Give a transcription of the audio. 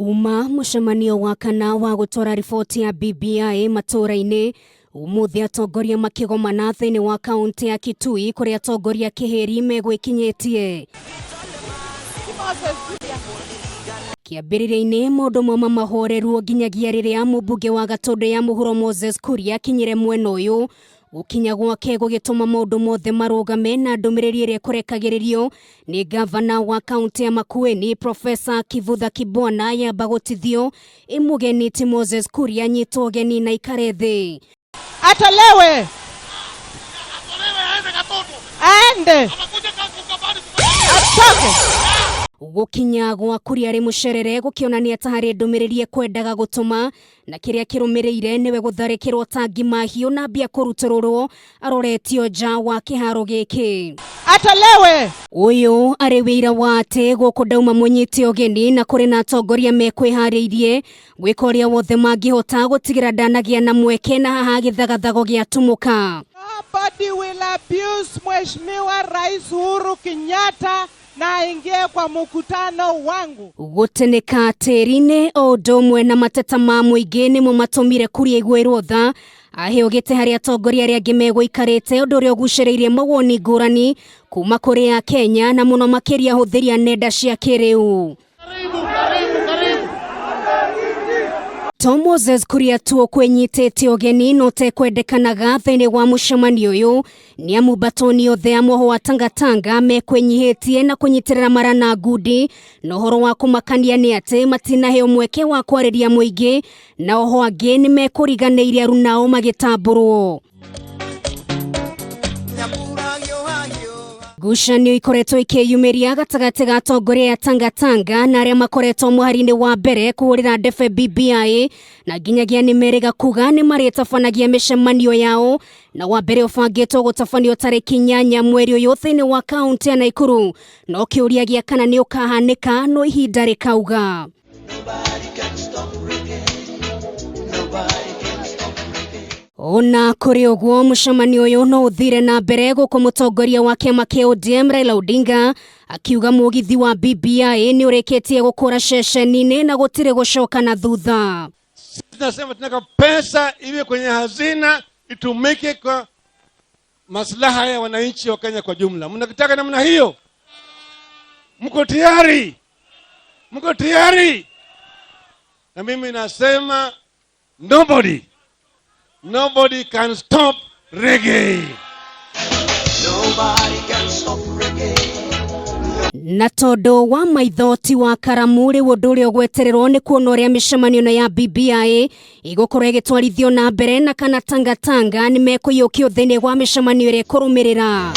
Uma mucemanio wa kana wa gutwara riboti ya BBI matura-ini umuthi atongoria makigomana thiini wa kaunti ya Kitui kuria atongoria kihiri megwikinyitie. Kiambiriria-ini maundu mama mahoreru nginyagia riria mubunge wa Gatundu ya muhuro Moses Kuria akinyire mwena uyu gukinya gwake gugituma maundu mothe marugame na ndumiriri iria kurekagiririo ni gavana wa kaunti ya Makueni Profesa Kivutha Kibwana yamba gutithio imugeni ti Moses Kuria nyitwo geni na ikare thi atolewe aende atoke. Gukinya gwa Kuria ri mucerere gukionania ta hari ndumiriri ekwendaga gutuma na kiria kirumirire niwe gutharikirwo tangi mahiu na mbia kurutururwo aroretio nja wa kiharo giki. Atolewe uyu ari wira wa ati guku ndauma munyite ogeni na kuri na atongoria mekwihariirie gwika uria wothe mangihota gutigira ndanagia na mweke na haha githagathago giatumuka. Nobody will abuse Mheshimiwa Rais Uhuru Kenyatta na aingie kwa mkutano wangu. Gutenika tiri-ini o ndomwe na mateta ma muingi nimo matumire Kuria igwirwo tha ahiogite hari atongoria aria angi megwikarite undu uria uguciriirie mawoni ngurani kuma kuri a Kenya na muno makiria huthiria nenda cia kiriu. Moses Kuria tu kwenyitete ogeni no te kwendekanaga thiini wa mucemanio uyu ni amu batoni othe amoho wa Tangatanga mekwenyihitie na kunyitirira marana ngudi no horo wa kumakania ni ati matinaheo mweke wa kwariria muingi na oho angi ni mekuriganiire arunao magitamburwo. Gucanio ikoretwo ikiyumiria gatagati ga atongoria ya Tangatanga na aria makoretwo muhari-ini wa mbere kuhurira ndebe BBI na nginyagia ni meriga kuga ni maritabanagia micemanio yao na wa mbere ubangitwo gutabanio tariki 8 mweri uyu thiini wa kaunti ya Nakuru no kiuria gia kana ni ukahanika no ihinda rikauga. Ona kuri uguo mucemanio uyu no uthire na mbere guku mutongoria wa kiama kia ODM Raila Odinga akiuga mugithi wa BBI ni ureketie gukura ceceni-ini na gutire gucoka na thutha. Tunasema tunataka pesa iwe kwenye hazina itumike kwa maslaha ya wananchi wa Kenya kwa jumla. Mnataka namna hiyo? Mko tayari? Mko tayari? Na mimi nasema Nobody can stop reggae. Nobody can stop reggae. Na tondu wa maithoti wa karamu ri undu uria ugwetererwo ni kuona uria micemanio na ya BBI igukorwo igitwarithio na mbere na kana Tangatanga ni mekuyukio thiini wa micemanio iria kurumirira.